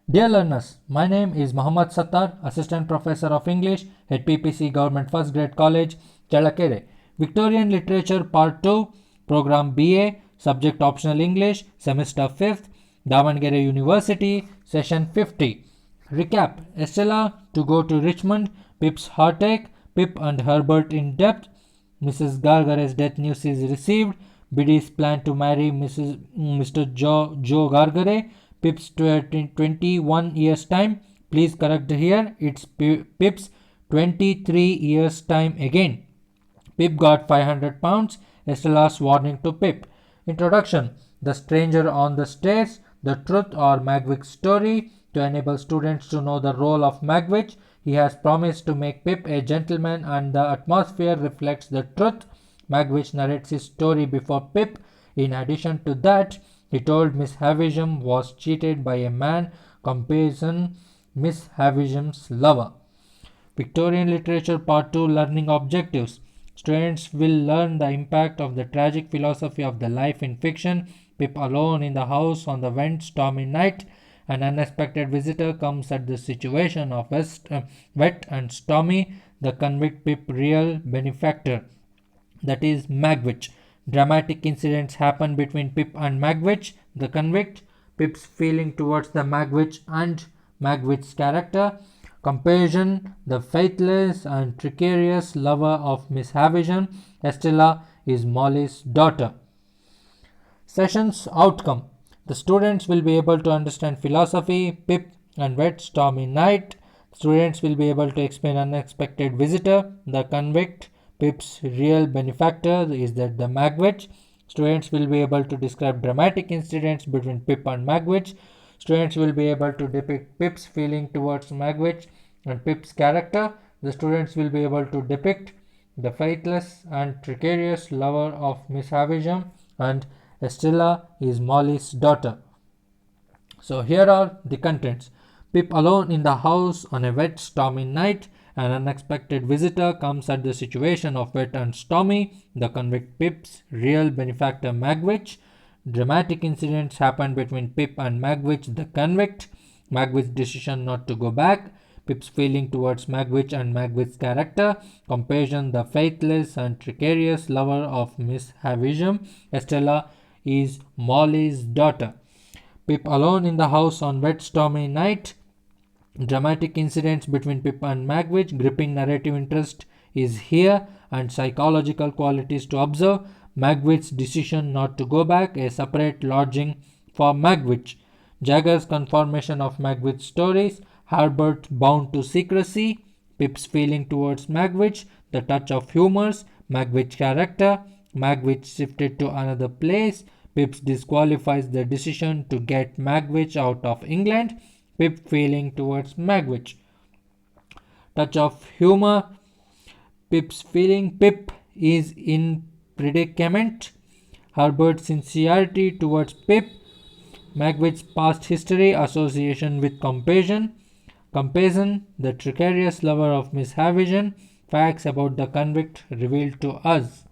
Dear learners, my name is Muhammad Sattar, Assistant Professor of English at PPC Government First Grade College, Chalakere. Victorian Literature Part 2, Program BA, Subject Optional English, Semester 5th, Davangere University, Session 50. Recap: Estella to go to Richmond, Pip's heartache, Pip and Herbert in debt, Mrs. Gargare's death news is received, Biddy's plan to marry Mr. Joe Gargare, Pip's 21 years time. Please correct here, it's Pip's 23 years time again. Pip got £500. Estella's warning to Pip. Introduction: The Stranger on the Stairs, the truth or Magwitch's story. To enable students to know the role of Magwitch, he has promised to make Pip a gentleman and the atmosphere reflects the truth. Magwitch narrates his story before Pip. In addition to that, he told Miss Havisham was cheated by a man, comparison Miss Havisham's lover. Victorian Literature Part 2 Learning Objectives. Students will learn the impact of the tragic philosophy of the life in fiction. Pip alone in the house on the wet, stormy night. An unexpected visitor comes at the situation of wet and stormy. The convict Pip real benefactor, that is Magwitch. Dramatic incidents happen between Pip and Magwitch, the convict. Pip's feeling towards the Magwitch and Magwitch's character. Compassion, the faithless and treacherous lover of Miss Havisham. Estella is Molly's daughter. Session's outcome: the students will be able to understand philosophy, Pip and wet stormy night. Students will be able to explain unexpected visitor, the convict. Pip's real benefactor is that the Magwitch. Students will be able to describe dramatic incidents between Pip and Magwitch. Students will be able to depict Pip's feeling towards Magwitch and Pip's character. The students will be able to depict the faithless and treacherous lover of Miss Havisham, and Estella is Molly's daughter. So here are the contents. Pip alone in the house on a wet stormy night. An unexpected visitor comes at the situation of wet and stormy. The convict Pip's real benefactor Magwitch. Dramatic incidents happen between Pip and Magwitch the convict. Magwitch's decision not to go back. Pip's feeling towards Magwitch and Magwitch's character. Compassion, the faithless and treacherous lover of Miss Havisham. Estella is Molly's daughter. Pip alone in the house on wet stormy night. Dramatic incidents between Pip and Magwitch. Gripping narrative interest is here and psychological qualities to observe. Magwitch's decision not to go back. A separate lodging for Magwitch. Jagger's confirmation of Magwitch's stories. Herbert bound to secrecy. Pip's feeling towards Magwitch. The touch of humors. Magwitch character. Magwitch shifted to another place. Pip disqualifies the decision to get Magwitch out of England. Pip feeling towards Magwitch. Touch of humor. Pip's feeling. Pip is in predicament. Herbert's sincerity towards Pip. Magwitch's past history, association with compassion. Compassion, the treacherous lover of Miss Havisham. Facts about the convict revealed to us.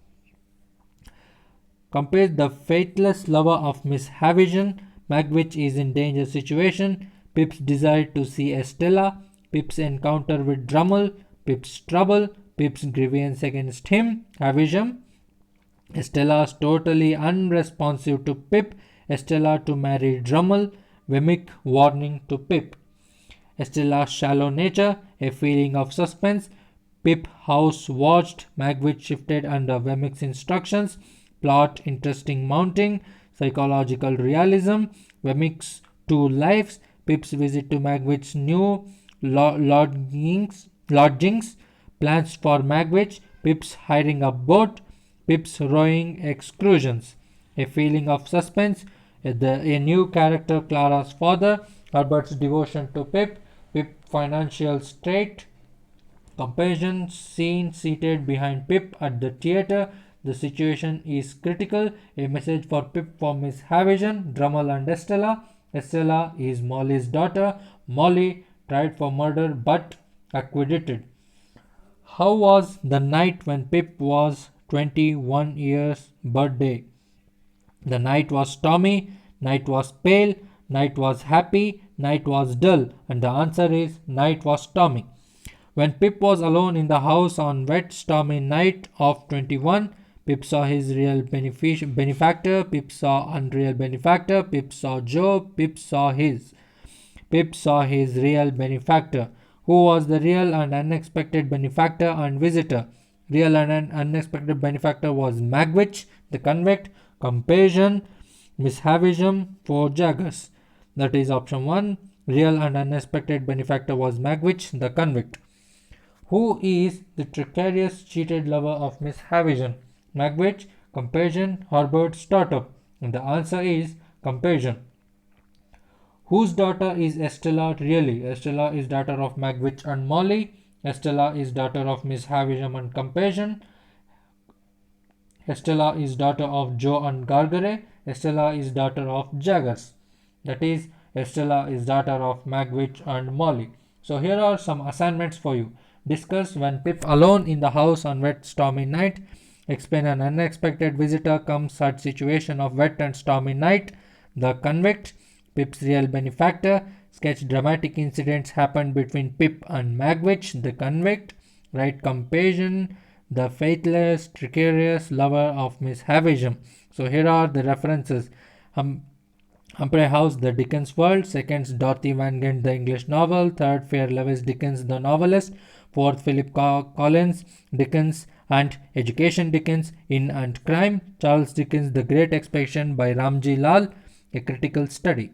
Compare the faithless lover of Miss Havisham. Magwitch is in danger situation. Pip's desire to see Estella. Pip's encounter with Drummle. Pip's trouble. Pip's grievance against him, Havisham. Estella's totally unresponsive to Pip. Estella to marry Drummle. Wemmick warning to Pip. Estella's shallow nature, a feeling of suspense. Pip house watched. Magwitch shifted under Wemmick's instructions. Plot interesting mounting. Psychological realism. Wemmick's two lives. Pip's visit to Magwitch's new lodgings. Plans for Magwitch. Pip's hiring a boat. Pip's rowing excursions. A feeling of suspense. A new character, Clara's father. Herbert's devotion to Pip. Pip financial state. Compassion scene seated behind Pip at the theatre. The situation is critical. A message for Pip from Miss Havisham, Drummle and Estella. Estella is Molly's daughter. Molly tried for murder but acquitted. How was the night when Pip was 21 years birthday? The night was stormy, night was pale, night was happy, night was dull? And the answer is night was stormy. When Pip was alone in the house on wet, stormy night of 21, Pip saw his real benefactor, Pip saw unreal benefactor, Pip saw Joe, Pip saw his real benefactor. Who was the real and unexpected benefactor and visitor? Real and unexpected benefactor was Magwitch, the convict, Compassion, Miss Havisham, 4 Jaggers. That is option 1. Real and unexpected benefactor was Magwitch, the convict. Who is the treacherous cheated lover of Miss Havisham? Magwitch, Compassion, Herbert, Startup. And the answer is Compassion. Whose daughter is Estella really? Estella is daughter of Magwitch and Molly. Estella is daughter of Miss Havisham and Compassion. Estella is daughter of Joe and Gargare. Estella is daughter of Jaggers. That is, Estella is daughter of Magwitch and Molly. So here are some assignments for you. Discuss when Pip alone in the house on wet stormy night. Explain an unexpected visitor comes such situation of wet and stormy night. The convict. Pip's real benefactor. Sketch dramatic incidents happened between Pip and Magwitch, the convict. Write Compassion, the faithless, treacherous lover of Miss Havisham. So here are the references. Humphrey House, The Dickens World. Second, Dorothy Van Ghent, The English Novel. Third, Fair Lewis Dickens, The Novelist. Fourth, Philip Collins, Dickens and Education Dickens, In and Crime. Charles Dickens, The Great Expectation by Ramji Lal, A Critical Study.